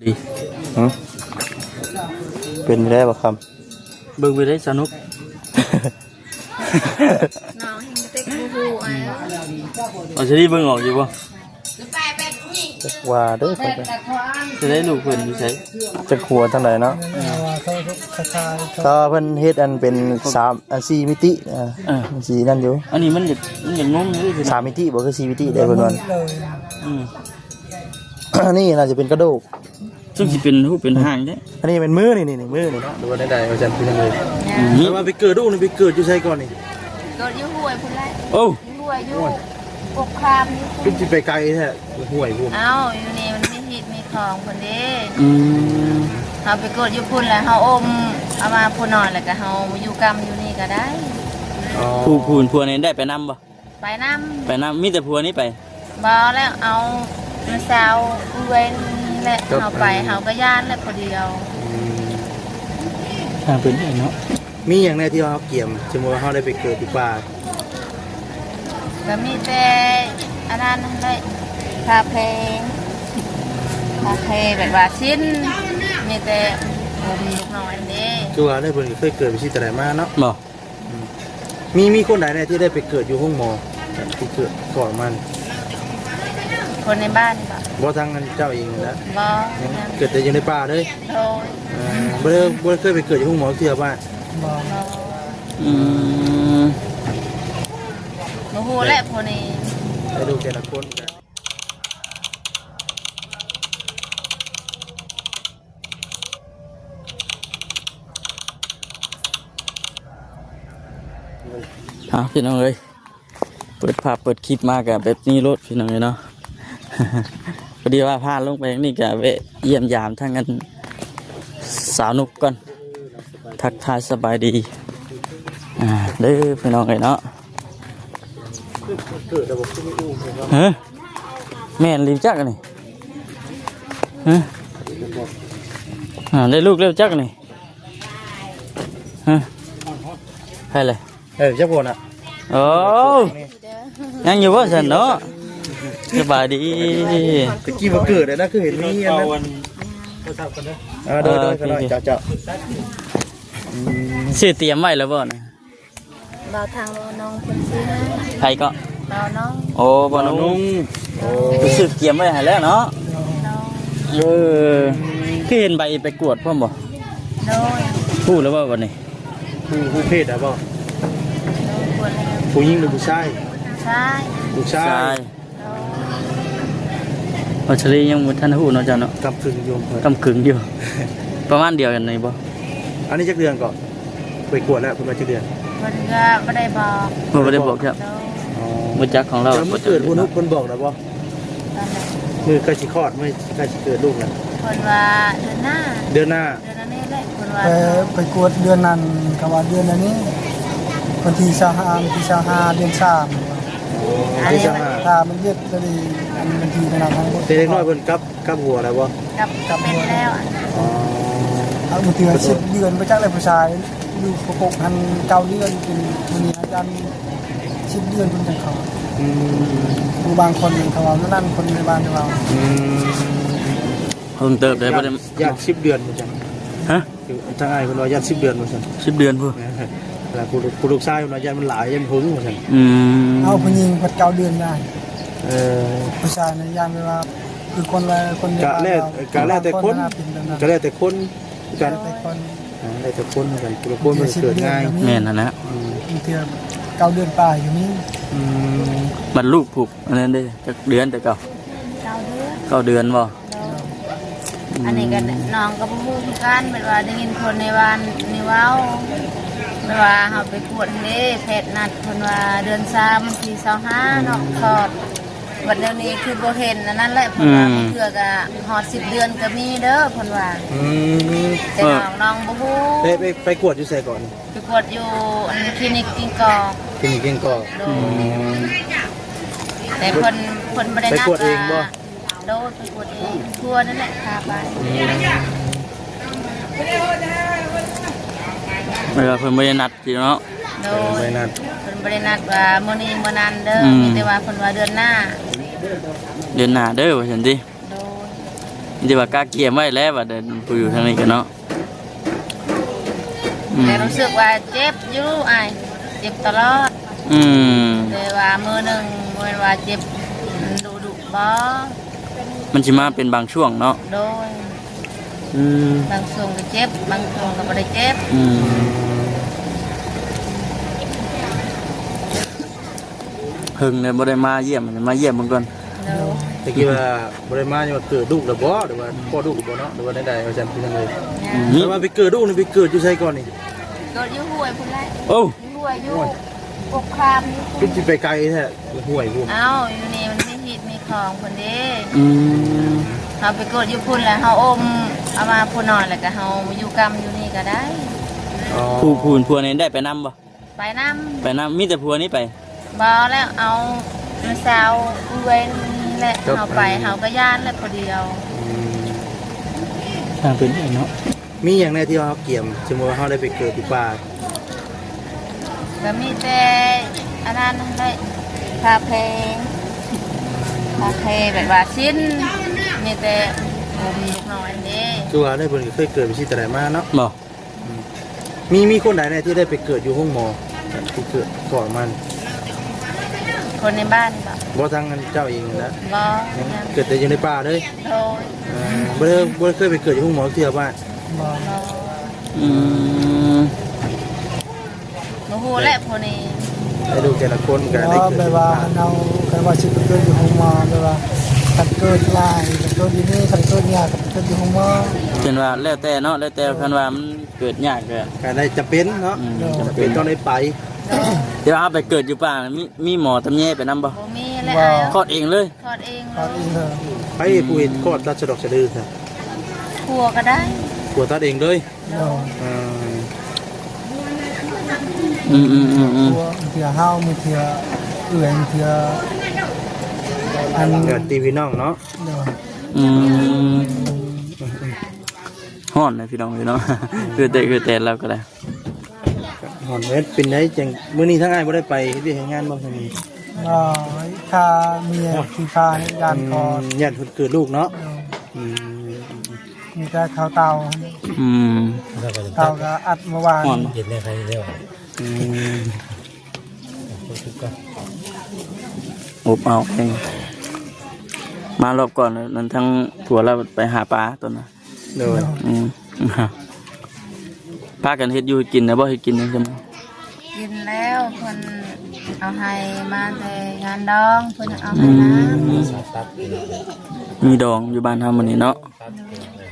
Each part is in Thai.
ดีเป็นไม่ได้ป่ะครับ เบิ่งไปได้สนุก น้องเห็นเต็กบูบูไอ้ เอาจะได้เบิ่งออกอยู่บ่ ว่าเด้อ จะได้ลูกเพิ่นอยู่ไส จะขัวทั้งไหนเนาะก็เพิ่นเฮ็ดอันเป็น3อัน4มิติสีนั่นอยู่ อันนี้มันอยากงงอยู่คือ 3มิติบ่คือ4มิติได้เพิ่นว่า อืม นี่น่าจะเป็นกระดูก ซึ่งสิเป็นรูปเป็นหางเด้ อันนี้เป็นมือนี่มือนี่เนาะดูว่าได้อาจารย์เป็นยังไง นี่ แต่ว่าไปเกิดลูกนี่ไปเกิดอยู่ไสก่อนนี่ โดนยุ่งหวยพุ่นแรก โอ้ ยุ่งหวยยุ่งปกครามยุ่ง คือสิไปไกลแท้ห่วยพุ่น เอ้าอยู่นี่มันมีหิดมีของคนเด้ อืม เฮาไปกดอยู่พุ่นแล้วเฮาอมเอามาพุ่นนอนแล้วก็เฮามาอยู่กรรมอยู่นี่ก็ได้ อ๋อ ผัวนี่ได้ไปนำบ่ ไปน้ ไปนำมีแต่ผัวนี่ไป ำบ่แล้วเอามาสาวเว้นและเฮาไปเฮาก็ย่านและพอเดียว ทางเป็นเนาะ มีอย่างแน่ที่เฮาเกี่ยมสมมุติว่าเฮาได้ไปเกิดอยู่ป่า ก็มีแต่อันนั้นได้คาเพลงแบบว่าชิ้นมีแต่ผมลูกน้อยเด้ คือว่าได้เพิ่นเคยเกิดไปที่ตะไดมาเนาะ บ่ มีคนใดแน่ที่ได้ไปเกิดอยู่ห้องหมอที่เกิดก่อนมัน คนในบ้านนี่บ่ บ่ทางนั้นเจ้าเองนะ บ่ เกิดแต่อยู่ในป่าเลย โดย บ่ได้เคยไปเกิดอยู่ห้องหมอเที่ยวบ้าน บ่ อืม บ่ฮู้แหละพวกนี้ ได้ดูแต่ละคนกัน พี่น้องเอ้ยเปิดภาพเปิดคลิปมากับแบบนี้รถพี่น้องเอ้ยเนาะ พอดีว่าพาลงไปนี่ก็เวะเยี่ยมยามทั้งนั้นสาวนุกก่อนทักทายสบายดีเด้อพี่น้องเอ้ยเนาะ เกิดระบบที่ไม่อู้ครับ ฮะแม่นรีบจักกันนี่ฮะได้ลูกเร็วจักกันนี่ฮะใครเลย เจ้าคนอ่ะ โอ้ยังอยู่ว่าสันเนาะสบายดี ตะกี้มาเกิดเลยนะคือเห็นมีอันนั้นโดยกันหน่อยเจ้า ซื้อเตรียมไว้แล้วบ่นะ บ่าวทางน้องเพิ่นซื้อให้ ใครก็ บ่าวน้อง โอ้บ่นุ่งซื้อเตรียมไว้ให้แล้วเนาะ น้อง คือเห็นใบไปกวดพ่อมบ่ โดย พูดแล้วว่าวันนี้ ผู้เพศอ่ะบ่ โดยปวดแล้ว ผู้หญิงหรือผู้ชาย ใช่ ผู้ชาย โดย อัชรียังบ่ทันฮู้เนาะจ้ะเนาะ กำพึงโยม กำกึ่งอยู่ ประมาณเดียวกันนี่บ่ อันนี้จักเดือนก่อนไปกวดแล้วเป็นมาจักเดือน เพิ่นก็บ่ได้บอก บ่ได้บอกครับ โดย บ่จักของเรา เมื่อเกิดผู้นุกคนบอกแล้วบ่ ตอนนั้น มือใกล้สิคลอดไม่ใกล้สิเกิดลูกแล้ว เพิ่นว่าเดือนหน้า เดือนหน้า เดือนนี้แหละเพิ่นว่า ไปกวดเดือนนั้นกับว่าเดือนอันนี้วันที่25เดือน3 ที่จะหา ถ้ามันเรียกก็ดีอันวันที่นั้นทั้งหมด แต่เล็กน้อยเพิ่นกับหัวแล้วบ่ กับเป็นแล้วอะ อ๋อ เอามือเตือน10เดือนไปจักเลยผู้ชายอยู่ประกบกัน9เดือนเป็นมื้อนี้อาจารย์10เดือนเพิ่นจังเขา อืม ผู้บางคนเขาว่านั่นคนในบ้านเรา อืม เพิ่งเติบได้บ่ได้ ญาติ10เดือนบ่จัง ฮะ ทางอ้ายเพิ่นว่าญาติ10เดือนบ่ซั่น 10 เดือนพุ่น แล้วผู้ลูกชายเพิ่นว่าญาติมันหลายยันหึงบ่ซั่น อืม เอาผู้หญิงเพิ่น9เดือนได้ เออ ผู้ชายในย่างเวลาคือคนละคนใน กะ บ้าน แล เรา กะแลแต่คน เป็นแบบนั้น ก็แล้วแต่คนกัน แต่คน แล้วแต่คนกันแต่ละคนมันเกิดง่าย แม่นนั่นนะ บางที9เดือนป่าอยู่นี่ อืม มันลูกผูกอันนั้นเด้จักเดือนแต่เก่า 9 เดือน 9 เดือนบ่ อันนี้ก็น้องก็บ่ฮู้คือกันแบบว่าได้ยินคนในบ้านนี่เว้าแบบว่าเฮาไปกวดเด้แพทย์นัดเพิ่นว่าเดือน3วันที่25เนาะคลอดบัดเดี๋ยวนี้คือบ่เห็นอันนั้นแหละเพิ่นว่าบางเทื่อก็ฮอด10 เดือนก็มีเด้อเพิ่นว่า อืม แต่น้องบ่ฮู้ ไปกวดอยู่ใส่ก่อน ไปกวดอยู่อันคลินิกกิงกอก กินเก่งก็ โดยแต่เพิ่นบ่ได้นัด ไปกวดเองบ่ โดยไปกวดเองทั่วนั่นแหละพาไป เวลาเพิ่นบ่ได้นัดพี่เนาะ โด ไป ย นั่น เพิ่นบ่ได้นัดว่ามื้อนี้มื้อนั้นเด้อมีแต่ว่าเพิ่นว่าเดือนหน้า เดือนหน้าเด้อว่าซั่นติ โดย ดีว่ากาเกียมไว้แล้วว่าเดินผู้อยู่ทางนี้กันเนาะแต่รู้สึกว่าเจ็บอยู่ไอ้เจ็บตลอดแต่ว่ามือหนึ่งมือว่าเจ็บดุบ่มันจะมาเป็นบางช่วงเนาะโดยบางช่วงก็เจ็บบางช่วงก็ไม่ได้เจ็บหึงเลยบ่ได้มาเยี่ยมมาเยี่ยมเบิ่งก่อนตะกี้ว่าบ่ได้มาเนี่ยเกิดลูกแล้วบ่หรือว่าพ่อลูกบ่เนาะหรือว่าใดๆเอาจำพี่จังเลยแต่ว่าไปเกิดลูกนี่ไปเกิดอยู่ไสก่อนนี่เกิดอยู่ห้วยพุ่นแหละโอ้ห้วยอยู่ปกครามนี่สิไปไกลแท้ห้วยพุ่นเอ้าอยู่นี่มันมีหิดมีคลองพุ่นเด้เฮาไปเกิดอยู่พุ่นแล้วเฮาอมเอามาพุ่นนอนแล้วก็เฮาอยู่กรรมอยู่นี่ก็ได้ผัวนี่ได้ไปนำบ่ไปนำมีแต่ผัวนี่ไปบ่แล้วเอาสาวเว้นแหละเฮาไปเฮาก็ย่านแล้วพอเดียวทางเป็นเนาะมีอย่างแน่ที่ว่าเฮาเกี่ยมสมมุติว่าเฮาได้ไปเกิดอยู่ป่าก็มีแต่อันนั้นได้คาเพแบบว่าชิ้นมีแต่ผมลูกน้อยนี่คือว่าได้เพิ่นเคยเกิดไปที่ตะไดมาเนาะบ่มีคนใดแน่ที่ได้ไปเกิดอยู่ห้องหมอที่เกิดก่อนมันคนในบ้านบ่ทางเจ้าเองนะบ่เกิดแต่อยู่ในป่าเลยโอ้ยบ่เคยไปเกิดอยู่ห้องหมอเที่ยวบ้านบ่ฮู้แหละพวกนี้ได้ดูแต่ละคนก็ได้เกิดแบบว่าเราก็ว่าสิเกิดอยู่ห้องหมอแบบว่าคันเกิดหลายคันเกิดอยู่นี่คันเกิดยากคันเกิดอยู่ห้องหมอเป็นว่าแล้วแต่เนาะแล้วแต่คันว่ามันเกิดยากก็ได้จะเป็นเนาะจะเป็นต้องได้ไปเดี๋ยวเอาไปเกิดอยู่ป่ามีหมอตำแยไปนำบ่มีแล้วคลอดเองเลยคลอดเองเลยไปผู้เห็นคลอดตัดสะดอกสะดือครับผัวก็ได้ผัวตัดเองเลยเถื่อเฮามีเถื่อเอื่อยเถื่ออันเกิดตีพี่น้องเนาะฮ้อนนะพี่น้องเนาะคือแต่เราก็ได้หอนเม็ดเป็นได้จังมื้อนี้ทั้งอ้ายบ่ได้ไปเฮ็ดเวียกเฮ็ดงานบ่ซั่นนี่ค่าเมียที่ค่าญาติคอญาติเพิ่นเกิดลูกเนาะมีแต่ข้าวเตาเตาก็อัดเมื่อวานเห็นได้ใครเด้ออบเอาเองมารอบก่อนนั้นทั้งผัวเราไปหาปลาตัวน่ะเลยพากันเฮ็ดอยู่กินนะบ่เฮ็ดกินจังซั่นกินแล้วเพิ่นเอาให้มาแต่งานดองเพิ่นเอาให้น้ำมีดองอยู่บ้านเฮามื้อนี้เนาะ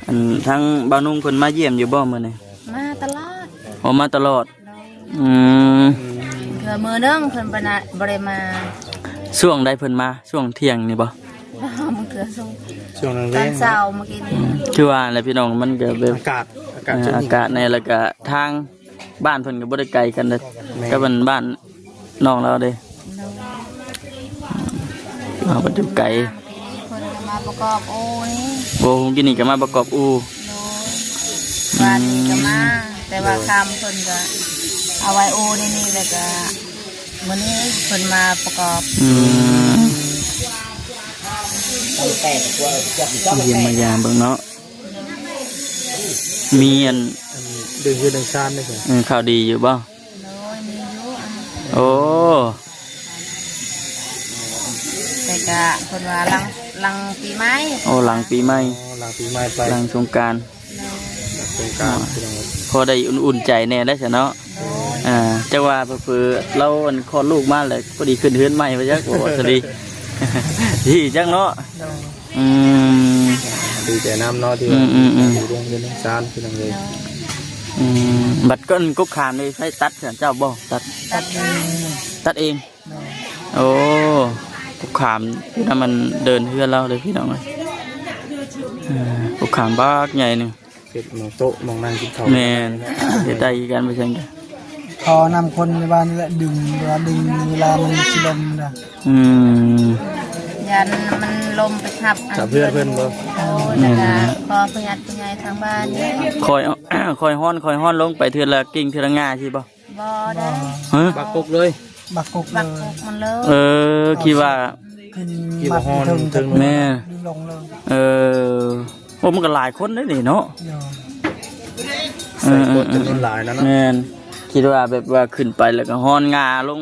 อันทั้งบ่าวนุ่งเพิ่นมาเยี่ยมอยู่บ่มื้อนี้มาตลอดมาตลอดเทื่อมื้อนึงเพิ่นบ่ได้มาช่วงใดเพิ่นมาช่วงเที่ยงนี่บ่มันคือช่วงนั้นตอนเช้าเมื่อกี้นี้คือว่าอะไรพี่น้องมันก็แบบอากาศในแล้วก็ทางบ้านเพิ่นก็บ่ได้ไกลกันเด้อก็เป็นบ้านน้องเราเด้เอาไปอยู่ไกลเพิ่นมาประกอบอูนี่โอ้กินนี่ก็มาประกอบอูบ้านนี้ก็มาแต่ว่าคำเพิ่นก็เอาไว้อูนี่แล้วก็มื้อนี้เพิ่นมาประกอบเยี่ยมมายามเบิ่งเนาะมีอันเดินคือเดินซานได้สิข่าวดีอยู่บ่โอ้แต่ก็คนว่าหลังปีใหม่โอ้หลังปีใหม่ไปหลังสงกรานต์พอได้อุ่นๆใจแน่ได้ซะเนาะจังว่าเผื่อเราคลอดลูกมาแล้วพอดีขึ้นเฮือนใหม่ไปจักโอ้สวัสดีที่จังเนาะดีแต่น้ำเนาะที่อยู่โรงเรียนซานพี่น้องเลยบัดก้นกุ๊กขามนี่ใช้ตัดเจ้าบ่ตัดเองโอ้กุ๊กขามถ้ามันเดินเฮือนเราเลยพี่น้องเลยกุ๊กขามบ้าใหญ่หนึ่งเป็นมองโต๊ะมองนั่งกินข้าวแม่เดี๋ยวได้กันไปเช่นกันพอนำคนในบ้านนี่แหละดึงเวลามันชิลมนะยันมันลมไปทับเพื่อนบ่พอพยัดยังไงทางบ้านคอยห้อนลงไปเทือละกิ่งเทือละง่าใช่ป่ะบ่ได้บักกกเลยบักกกมันเลยคิดว่าห้อนถึงแม่โ ผมมันก็หลายคนได้นี่เนาะ เนาะ ใส่คนจำนวนหลายนะเนาะ แม่นคิดว่าแบบว่าขึ้นไปแล้วก็ฮอนงาลง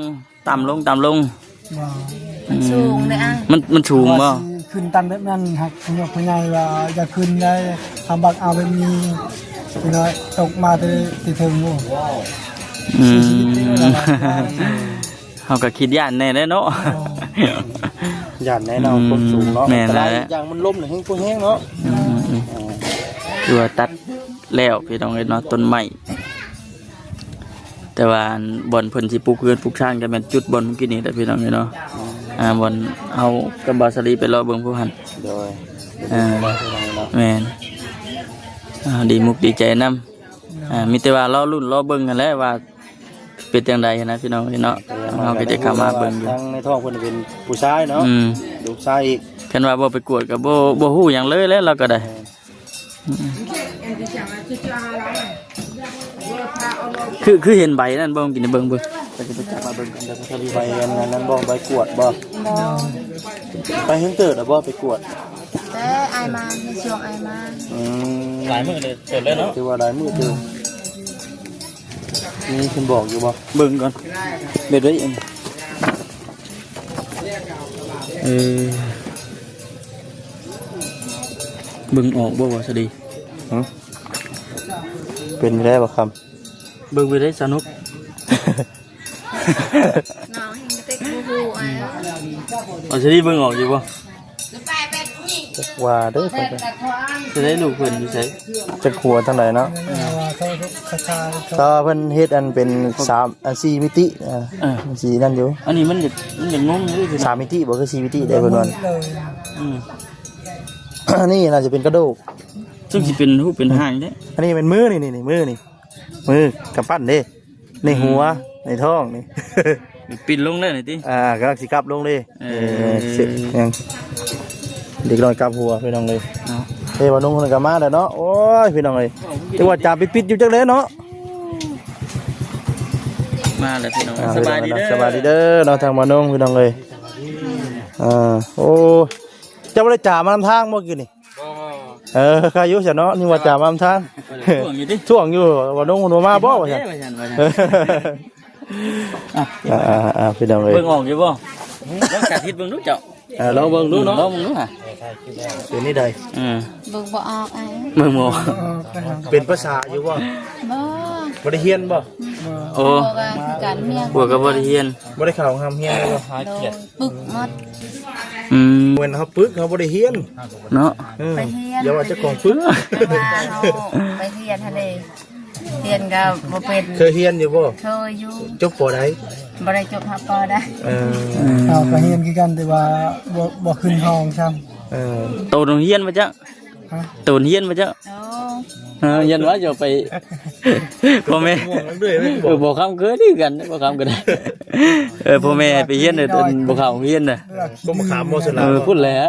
ต่ำลงต่ำลง ว่า มันสูงเลยอ่ะ มันสูงบ่ ว่าสิขึ้นตันแบบนั้นหักพยกพยายว่าจะขึ้นได้ทำบักเอาไปมีพี่น้อยตกมาที่ถึงโอ้ อืมเขาก็คิดย่านแน่ได้เนาะ ย่านแน่นอนคนสูงเนาะ แม่น แต่ แล้ว ละอย่างมันล้มเลยแห้งตัวแห้งเนาะ คือว่าตัดแล้วพี่น้องเอ้ยเนาะต้นไม้แต่ว่าบ่อนเพิ่นสิปลูกเรือนปลูกช้างก็แม่นจุดบ่อนเมื่อกี้นี้แหละพี่น้องเอ้ยเนาะบ่อนเอากับบาสลีไปรอเบิ่งผู้หัน โดย แม่นดีมุกดีใจนำมีแต่ว่ารอลุ้นรอเบิ่งกันแหล้วว่าเป็นจังไดนะพี่น้องเอ้ยเนาะเฮาก็จะเข้ามาเบิ่งอยู่ ทั้งในท้องเพิ่นเป็นผู้ชายเนาะลูกชายอีก คันว่าบ่ไปกวดก็บ่ฮู้หยังเลยแล้วเราก็ได้คือเห็นใบนั่นบ่กินเบิ่งก็จะไปจับมาเบิ่งกันแต่ก็ ไปอันนั้นบ่ไปกวดบ่ บ่ ไปเฮ็ดเติดบ่ไปกวด แต่ไอายมาในช่วงไอายมา หลายมื้อเลยเสร็จแล้วเนาะ คือว่าหลายมื้อเติมนี่เพิ่นบอกอยู่บ่ เบิ่งก่อนเบ็ดไว้เองเบิ่งออกบ่ว่าสดี เป็นได้บ่คำ เบิ่งไปได้สนุก น้องเฮงกระติกบูฮูไอ้ เอาสดีเบิ่งออกอยู่บ่ ว่าเด้อ จะได้ลูกเพิ่นอยู่ไส จะขัวทางใดเนาะ ว่าเขาคล้าย ก็เพิ่นเฮ็ดอันเป็น3อัน4มิติสีนั่นอยู่ อันนี้มันจะงงอยู่พี่น้อง 3มิติบ่คือ4มิติได้เพิ่นว่า เลย นี่น่าจะเป็นกระดูก ซึ่งสิเป็นรูปเป็นหางเด้ อันนี้เป็นมือนี่มือนี่มือกำปั้นเด้ในหัวในท้องนี่ ปิดลงได้หน่อยติ กำลังสิกลับลงเลย เ ยังเด็กน้อยกลับหัวพี่น้องเลย นาะ เฮ้ยวันนุ่งคนกลับมาแล้วเนาะโอ้ยพี่น้องเลยจังหวัดจับปิดอยู่จังเลยเนาะ มาแล้วพี่น้องสบายดีเด้อ สบายดีเด้อเนาะทางวันนุ่งพี่น้องเลยโอ้เจ้าบ่ได้จ่ามานำทางเมื่อกี้นี่ข้ายุเสียเนาะนี่ว่าจ่ามานำทาง ช่วงอยู่ดิ ช่วงอยู่วันนุ่งคนมาบ่ว่าซั่น ว่าซั่น พี่น้องเลย เบิ่งออกอยู่บ่ลองสาธิตเบิ่งดูเจ้า ลองเบิ่งดูเนาะ ลองเบิ่งดูฮะ เป็นนี่ใด เบิ่งบ่ออกไอ้ เบิ่งบ่ เป็นภาษาอยู่บ่ บ่ บ่ได้เฮียนบ่ โอ้ บอกว่าคือการเมีย พวกก็บ่ได้เรียน บ่ได้เข้าห้องเฮียนเลยบ่ โดนปึกหมด เหมือนเขาปึกเขาบ่ได้เฮียน เนาะ ไปเฮียน อย่าว่าเจ้าของปึก แต่ว่าเฮาไปเฮียนทะเลเฮียนก็บ่เป็น เคยเฮียนอยู่บ่ เคยอยู่ จบปอใด บ่ได้จบหาปอได้ เราก็เฮียนคือกันแต่ว่าบ่ขึ้นห้องซ้ โตโรงเรียนมาจ้ะ ำฮะ โตเรียนมาจ้ะ โอ้ ยันว่าจะไปพ่อแม่ ม่วงด้วยไม่บอก บอกคำเกิดที่กันบอกคำก็ได้พ่อแม่ไปเรียนบอกคำเรียนน่ะ ก็มาขามบ่สลา พูดแล้ว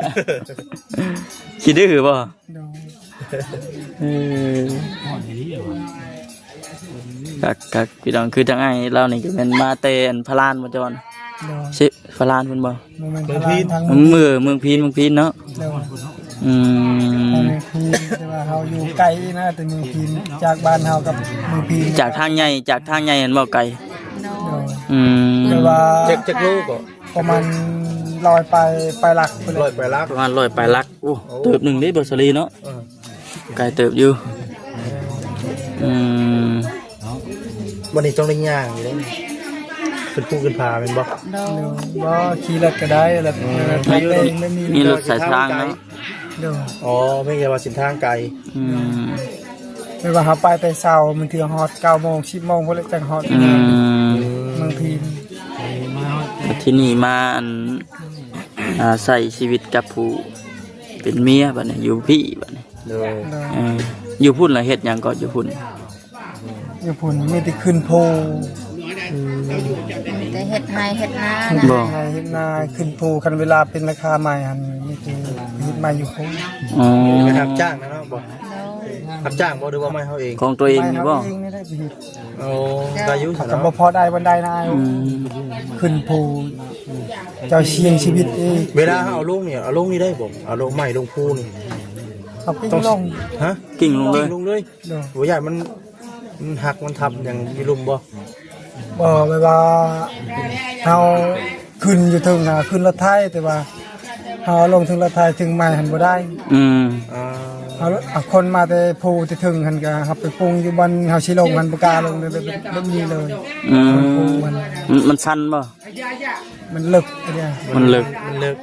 คิดดื้อป่ะ โดน กักพี่น้องคือทั้งไอ้เรานี่ก็เป็นมาเตนพลานมาจอน โดน สิพลานคุณบ่ โมเมนต์พลานทาง เมืองพีนเนาะ โดน อื ทาง ม เมืองพีนแต่ว่าเฮาอยู่ไกลนะแต่เมืองพีนจากบ้านเฮากับเมืองพีน จากทางใหญ่เห็นบ่ไกล โด โด น น อืม แต่ว่า จักลูกก็ ประมาณลอยไปหลักไปเล ร้อย ยไปลัก ประมาณ100 ปลายลักโอ้เติบหนึ่งได้เบอร์สลีเนาะไกลเติบอยู่อืม วันนี้ต้องได้ย่างอยู่เลยเป็นผู้กันพาเป็นบ่ โดน บ่ขี่รถก็ได้แล้วไปเองไม่มี มีรถสายทางเนาะ โดน อ๋อไม่ใช่ว่าสินทางไกล อืม ไม่ว่าเฮาไปแต่เช้ามันเที่ยงฮอด9 โมง 10 โมงพุ่นแหละจังฮอด อืม เมืองพีน ที่นี่มาใส่ชีวิตกับผู้เป็นเมียบัดนี้อยู่พี่บัดนี้ เลย โดน อยู่พุ่นละเฮ็ดหยังก็อยู่พุ่น อยู่พุ่นมีแต่ขึ้นโพ แต่เฮ็ดให้เฮ็ดนานะ บ่ นายเฮ็ดนาขึ้นโพคันเวลาเป็นราคาใหม่หั่นนี่คือเฮ็ดใหม่อยู่โพ อ๋อ ไปรับจ้างนะเนาะบ่ โดน รับจ้างบ่หรือว่าไม่เฮาเอง ของตัวเองนี่บ่ เองนี่ได้ไปเฮ็ด โอ้ได้อยู่ ก็ เนาะ บ่พอได้วันใดนายขึ้นโพเจ้าเชียงชีวิตเอง เวลาเอาลงเนี่ยเอาลงนี่ได้บ่เอาลงใหม่ลงภูนี่ เอาปิ้งลง ฮะ กิ่งลงเลย ลงเลย เนาะ หัวใหญ่มันหักมันทับอย่างมีลุมบ่ บ่แบบว่าเฮาขึ้นอยู่ถึงขึ้นรถไถแต่ว่าเฮาลงถึงรถไถถึงไม้หันบ่ได้ อืม อ่า เอาคนมาแต่ภูที่ถึงหันก็เฮาไปปรุงอยู่บนเฮาสิลงหันบ่กล้าลงเลยแบบนี้เลย อืม ปรุงมัน มันสั้นป่ะ มันลึกไอ้เนี่ย มันลึก มันเลิก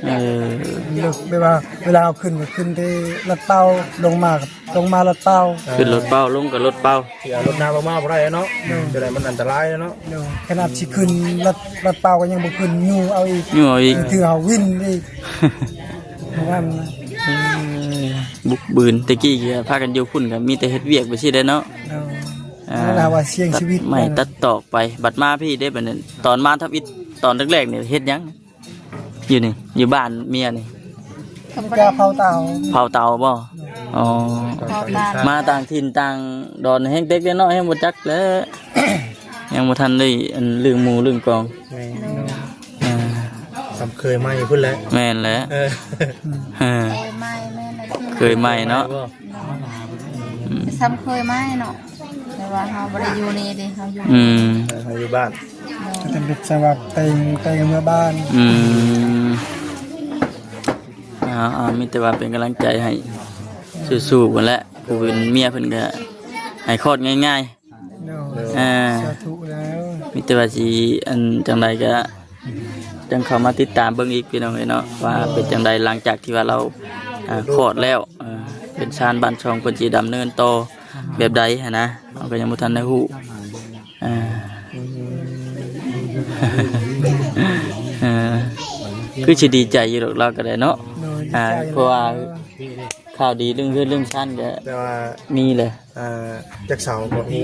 เออ มันลึกแบบว่าเวลาเอาขึ้นก็ขึ้นที่รถเต้าลงมากับลงมารถเต้า ขึ้นรถเป้าลงกับรถเป้า ที่เอารถน้ำมาบ่ได้เนาะจะได้มันอันตรายเนาะ เดี๋ยวขนาดสิขึ้นรถเต้าก็ยังบ่ขึ้นอยู่เอาอีก อยู่อีก ถือเอาวินอีกว่ามันนะ บุกบืนตะกี้ก็พากันอยู่พุ่นกับมีแต่เฮ็ดเวียกไปสิได้เนาะ เนาะนั่นล่ะว่าเสี่ยงชีวิต ไม่ตัดตอกไปบัดมาพี่ได้แบบนั้นตอนมาทับอิฐตอนแรกๆเนี่ยเฮ็ดหยังอยู่นี่อยู่บ้านเมียนี่ กาเผาเตา เผาเตาบ่อ๋อ พอตาม มาต่างถิ่นต่างดอนแห้งเด็กเนาะแห้งบ่จักแล้ว ยังบ่ทันได้อันเรื่องหมู่เรื่องกองอ่า สำเคยมาอยู่พุ่นแล้ว แม่นแหละ เออ เออ เคยไหม่แม่นเลย เคยไหมเนาะ ซ้ำเคยไหม่เนาะแต่ว่าเฮาบ่ได้อยู่นี่ดิเฮาอยู่ อืม อยู่บ้าน ก็จะเป็นสวับเต็งเมื่อบ้าน อืมมีแต่ว่าเป็นกำลังใจให้สู้ๆกันแหละผู้เป็นเมียเพิ่นก็ให้คลอดง่าย เนาะ ๆสาธุแล้ว มีแต่ว่าสิอันจังใดก็จังเข้ามาติดตามเบิ่งอีกพี่น้องเนาะว่าเป็นจังใดหลังจากที่ว่าเราคลอดแล้วเป็นชานบ้านช่องเพิ่นสิดำเนินต่อแบบใดหันนะเราก็ยังบ่ทันได้ฮู้อ่า คือสิดีใจอยู่ดอกเราก็ได้เนาะ โดย เพราะว่าข่าวดีเรื่องเฮือนเรื่องชั้นก็ แต่ว่า มีเลย จักเสาบ่ฮู้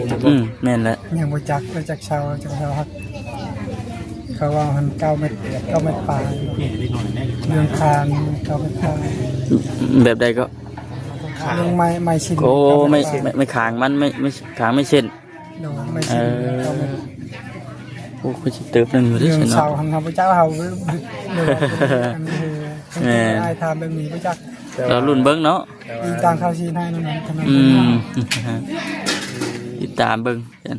แม่นแหละ ยังบ่จักเลยจักเช้าจักเช้าฮักเขาว่ามัน9 เมตรปลายเรื่องคาน9 เมตรปลาย แบบใดก็ เรื่องไม้ชิ้น โอ้ไม่ขางมันไม่ขางไม่เช่น โดนไม้ชิ้น9 เมตร โอ้คุณสิเติบนึงอยู่ด้วย เรื่อง ใช่ เช้า เนาะ หันเขาพระเจ้าเฮาเรื่องไอ้ทำแบบนี้พระจัก เรารุ่นเบิ่งเนาะ อีต่างเข้าชีให้นั่นขนาด อืมติดตามเบิ่งกัน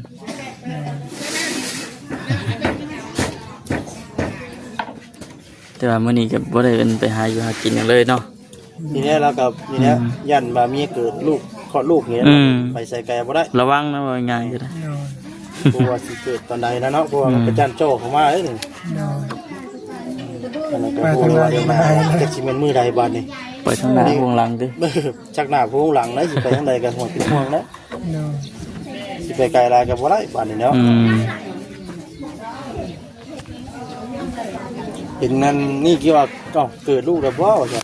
แต่ว่ามื้อนี้ก็บ่ได้เป็นไปหาอยู่หากินหยังเลยเนาะ ทีนี้เรากับทีนี้ยันว่ามีเกิดลูกคลอดลูกเงี้ยไปใส่ไก่บ่ได้ ระวังนะว่าง่ายก็ได้ กลัวสิเกิดตอนใดนะเนาะกลัวมันกระจันโจ้เข้ามาเอ้ยนี่ไปทางใดมาจะสิเป็นมือใดบาดนี่ ไปทางหน้าห่วงหลังติ ชักหน้าผู้หลังได้สิไปทางใดกันห่วงเป็นห่วงนะสิไปไกลลายกับบ่ได้บาดนี่เนาะ เห็นนั่นนี่กี่ว่าก็เกิดลูกแล้วบ่ว่าซั่น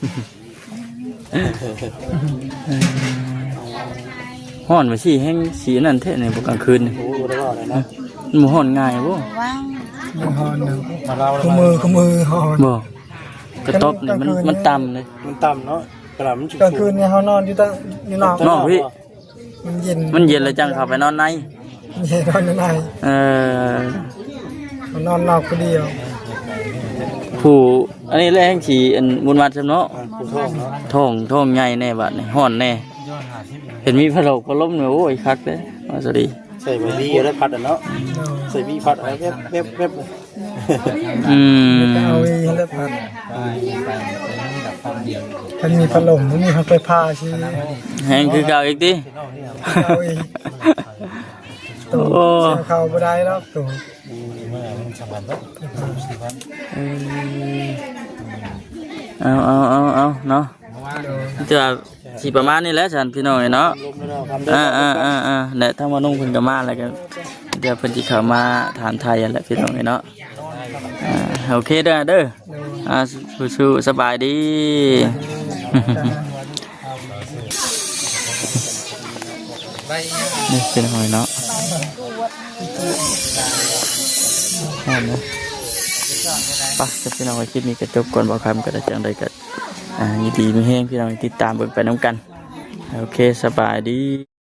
ฮ้อนว่าสิแห้งสีนั่นแท้ในบ่กลางคืนนี่ โอ้บ่ได้ว่าเลยนะ มันบ่ฮ้อนง่ายบ่ ว่าง ฮอนนะ มาเรา ขมือฮอน บ่กระตบนี่มันต่ำเลย มันต่ำเนาะกระมัน กลางคืนเนี่ยเขานอนอยู่ตั้งอยู่นอก นอกพี่ มันเย็น มันเย็นเลยจังเข้าไปนอนใน มันเย็นนอนอยู่ใน เออ มันนอนนอกคนเดียว ผู้อันนี้แหละแห่งสีอันบุญวัดซำเนาะ ผู้ท้องเนาะ ท้องใหญ่แน่บัดนี่ฮ้อนแน่เห็นมีพะโลกพะลมเนี่ยโอ้ยคักเด้ว่าสวัสดี ใส่ใบบีแล้วพัดอ่ะเนาะใส่บีพัดอะไรแวบ อืม เอาไว้ให้แล้วพัดมันมีพัดลมมันมีไฟผ้าชี แห้งคือเก่าอีกติ เอาไว้ตัว โอ้ เสียเข้าบ่ได้แล้วตัว เอาเนาะจะสิประมาณนี้แหละฉันพี่น้องเนาะ ลมแล้วทำได้ และทั้งว่านุ่งเพิ่นก็มาแล้วก็เดี๋ยวเพิ่นสิเข้ามาถามไทยนั่นแหละพี่น้องเนาะโอเคเด้อสู้ๆสบายดีนี่เป็นหอยเนาะปะจะพี่น้องคลิปนี้ก็จบก่อนบอกคำก็ได้จังใดก็ยินดีไม่แห้งพี่น้องติดตามเบิ่งไปน้ำกันโอเคสบายดี